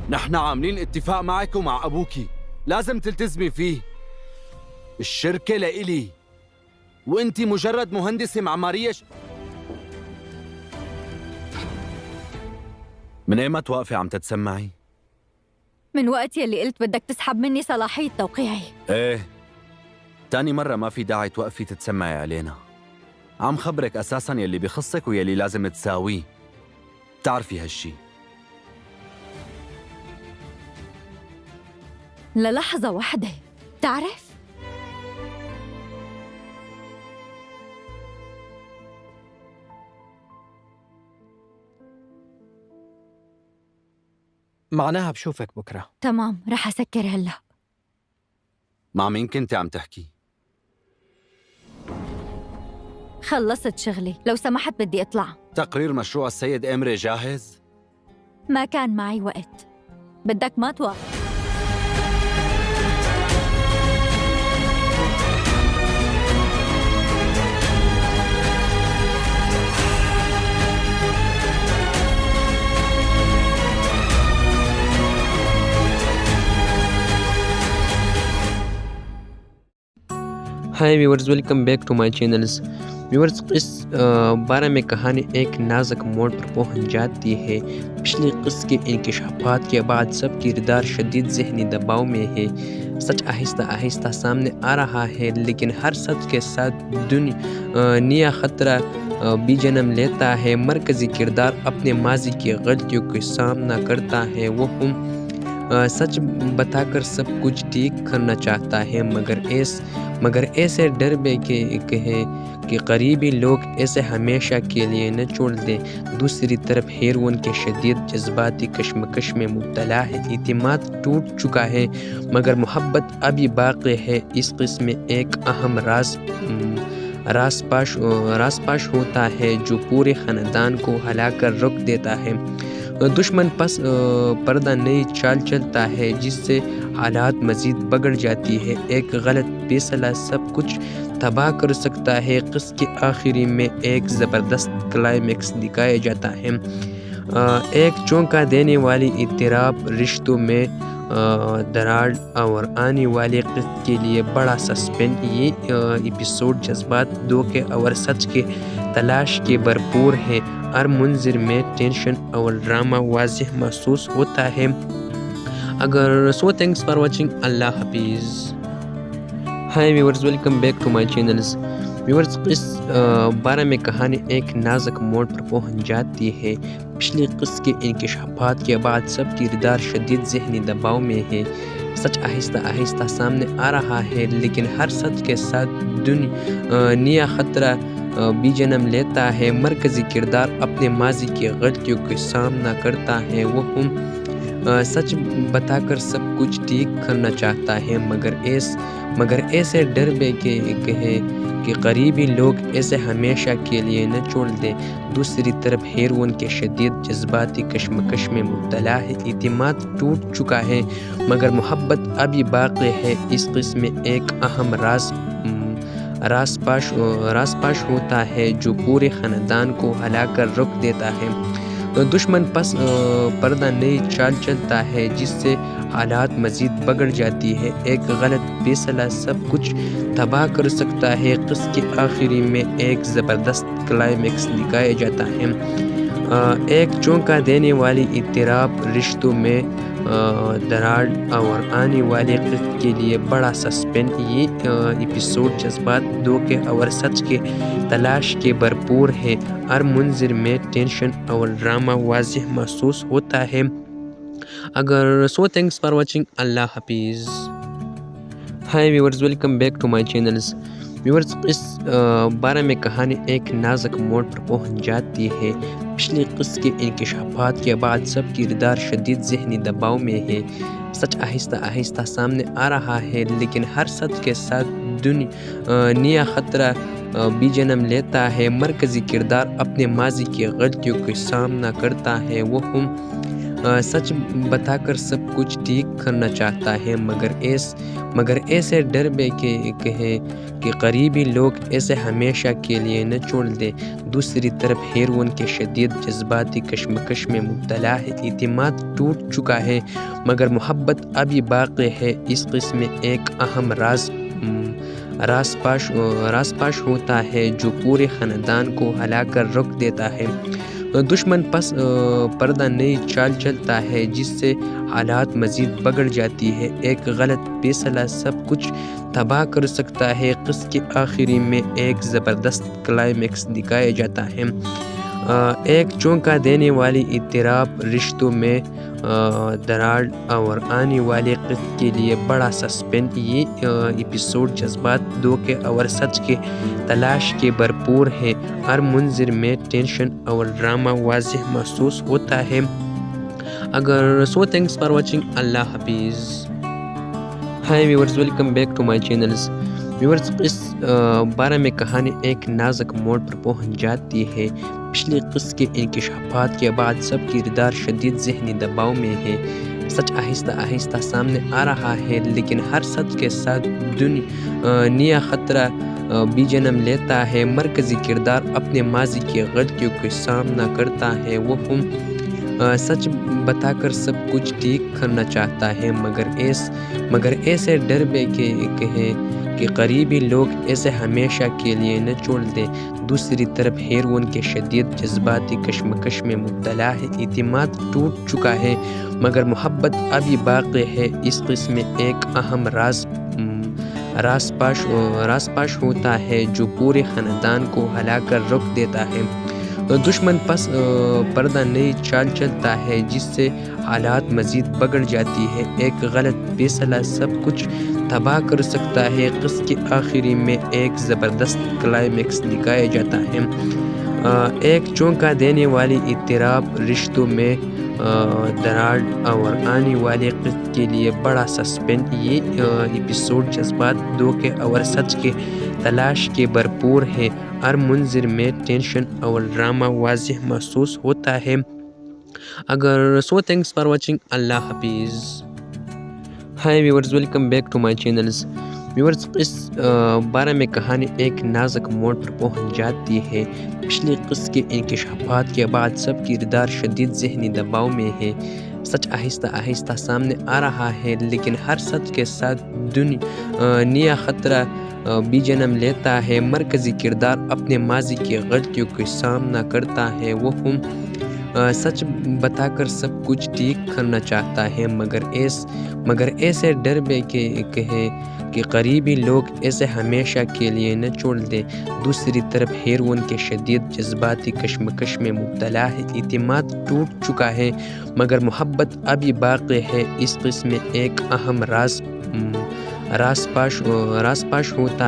نحن عاملين اتفاق معك ومع أبوكي، لازم تلتزمي فيه. الشركة لإلي وإنتي مجرد مهندسة معمارية. من أين ما توقفي عم تتسمعي؟ من وقت يلي قلت بدك تسحب مني صلاحية توقيعي. إيه، تاني مرة ما في داعي توقفي تتسمعي علينا. عم خبرك أساساً يلي بخصك ويلي لازم تساويه، بتعرفي هالشي. للحظة واحدة، تعرف؟ معناها بشوفك بكرة. تمام، رح أسكر هلأ. مع مين كنتي عم تحكي؟ خلصت شغلي، لو سمحت بدي أطلع. تقرير مشروع السيد إمري جاهز؟ ما كان معي وقت. بدك ما توقف. Hi viewers, welcome back to my channels. Viewers, इस बारे में कहानी एक नाजुक मोड़ पर पहुंच जाती है। पिछली क़िस्त के इंकशाफात के बाद सब किरदार शदीद ज़हनी दबाव में है। सच आहिस्ता आहिस्ता सामने आ रहा है, लेकिन हर सच के साथ नया ख़तरा भी जन्म लेता है। मरकज़ी किरदार अपने माजी की गलतियों का सामना करता है। वो सच बताकर सब कुछ ठीक करना चाहता है, मगर ऐसे डर में कि करीबी लोग ऐसे हमेशा के लिए न छोड़ दें। दूसरी तरफ हेरोइन के शदीद जज्बाती कश्मकश में मुब्तला है। इतिमाद टूट चुका है, मगर मोहब्बत अभी बाकी है। इस किस्म में एक अहम रासपाश होता है जो पूरे ख़ानदान को हिलाकर रख देता है। दुश्मन पस पर्दा नई चाल चलता है, जिससे हालात मज़ीद बिगड़ जाती है। एक गलत फैसला सब कुछ तबाह कर सकता है। क़िस्त के आखिरी में एक ज़बरदस्त क्लाइमेक्स दिखाया जाता है। एक चौंका देने वाली इत्तराब, रिश्तों में दरार और आने वाले क़िस्त के लिए बड़ा सस्पेंस। ये एपिसोड जज्बात, धोखे और सच के तलाश के भरपूर है। हर मंज़र में टेंशन और ड्रामा वाज़ेह महसूस होता है। Thanks for watching. अल्लाह हाफिज़। Hi viewers, welcome back to my channels. Viewers, इस बारे में कहानी एक नाजुक मोड़ पर पहुंच जाती है। पिछली क़िस्त के इंकशाफात के बाद सब किरदार शदीद ज़हनी दबाव में है। सच आहिस्ता आहिस्ता सामने आ रहा है, लेकिन हर सच के साथ नया ख़तरा भी जन्म लेता है। मरकज़ी किरदार अपने माजी की गलतियों का सामना करता है। वो सच बताकर सब कुछ ठीक करना चाहता है, मगर ऐसे डर में कि करीबी लोग ऐसे हमेशा के लिए न छोड़ दें। दूसरी तरफ हेरोइन के शदीद जज्बाती कश्मकश में मुब्तला है। इतिमाद टूट चुका है, मगर मोहब्बत अभी बाकी है। इस किस्म में एक अहम रासपाश होता है जो पूरे ख़ानदान को हिलाकर रख देता है। दुश्मन पस पर्दा नई चाल चलता है, जिससे हालात मज़ीद बिगड़ जाती है। एक गलत फैसला सब कुछ तबाह कर सकता है। क़िस्त के आखिरी में एक ज़बरदस्त क्लाइमेक्स दिखाया जाता है। एक चौंका देने वाली इत्तराब, रिश्तों में दरार और आने वाले क़िस्त के लिए बड़ा सस्पेंस। ये एपिसोड जज्बात, धोखे और सच के तलाश के भरपूर है। हर मंज़र में टेंशन और ड्रामा वाज़ेह महसूस होता है। Thanks for watching. अल्लाह हाफिज़। Hi viewers, welcome back to my channels. Viewers, इस बारे में कहानी एक नाजुक मोड़ पर पहुंच जाती है। पिछली क़िस्त के इंकशाफात के बाद सब किरदार शदीद ज़हनी दबाव में है। सच आहिस्ता आहिस्ता सामने आ रहा है, लेकिन हर सच के साथ नया ख़तरा भी जन्म लेता है। मरकज़ी किरदार अपने माजी की गलतियों का सामना करता है। वो सच बताकर सब कुछ ठीक करना चाहता है, मगर ऐसे डर में कि करीबी लोग ऐसे हमेशा के लिए न छोड़ दे। दूसरी तरफ हेरोइन के शदीद जज्बाती कश्मकश में मुब्तला है। इतिमाद टूट चुका है मगर मोहब्बत अभी बाकी है। इस किस्म में एक अहम रासपाश होता है जो पूरे ख़ानदान को हिलाकर रख देता है। दुश्मन पस पर्दा नई चाल चलता है जिससे हालात मज़ीद बिगड़ जाती है। एक गलत फैसला सब कुछ तबाह कर सकता है। क़िस्से के आखिरी में एक ज़बरदस्त क्लाइमेक्स दिखाया जाता है। एक चौंका देने वाली इत्तराब, रिश्तों में दरार और आने वाले क़िस्से के लिए बड़ा सस्पेंस। ये एपिसोड जज्बात, धोखे और सच के तलाश के भरपूर है। हर मंज़र में टेंशन और ड्रामा वाज़ेह महसूस होता है। Thanks for watching. अल्लाह हाफिज़। Hi viewers, welcome back to my channels. Viewers, इस बारे में कहानी एक नाजुक मोड़ पर पहुंच जाती है। पिछले क़िस्से के इंकशाफात के बाद सब किरदार शदीद ज़हनी दबाव में है। सच आहिस्ता आहिस्ता सामने आ रहा है, लेकिन हर सच के साथ नया ख़तरा भी जन्म लेता है। मरकज़ी किरदार अपने माजी की गलतियों का सामना करता है। वो सच बताकर सब कुछ ठीक करना चाहता है, मगर ऐसे डर में कि करीबी लोग ऐसे हमेशा के लिए न छोड़ दे। दूसरी तरफ हेरोइन के शदीद जज्बाती कश्मकश में मुब्तला है। इतिमाद टूट चुका है मगर मोहब्बत अभी बाकी है। इस किस्से में एक अहम रासपाश होता है जो पूरे ख़ानदान को हिलाकर रख देता है। दुश्मन पस पर्दा नई चाल चलता है जिससे हालात मज़ीद बिगड़ जाती है। एक गलत फैसला सब कुछ तबाह कर सकता है। क़िस्से के आखिरी में एक ज़बरदस्त क्लाइमेक्स दिखाया जाता है। एक चौंका देने वाली इत्तराब, रिश्तों में दरार और आने वाले क़िस्से के लिए बड़ा सस्पेंस। ये एपिसोड जज्बात, धोखे और सच के तलाश के भरपूर है। हर मंज़र में टेंशन और ड्रामा वाज़ेह महसूस होता है। Thanks for watching. अल्लाह हाफिज़। Hi viewers, welcome back to my channels. Viewers, इस बारे में कहानी एक नाजुक मोड़ पर पहुंच जाती है। पिछले क़िस्से के इंकशाफात के बाद सब किरदार शदीद ज़हनी दबाव में है। सच आहिस्ता आहिस्ता सामने आ रहा है, लेकिन हर सच के साथ नया ख़तरा भी जन्म लेता है। मरकज़ी किरदार अपने माजी की गलतियों का सामना करता है। वो सच बताकर सब कुछ ठीक करना चाहता है, मगर ऐसे डर में कि करीबी लोग ऐसे हमेशा के लिए न छोड़ दे। दूसरी तरफ हेरोइन के शदीद जज्बाती कश्मकश में मुब्तला है। इतिमाद टूट चुका है मगर मोहब्बत अभी बाकी है। इस किस्से में एक अहम रासपाश होता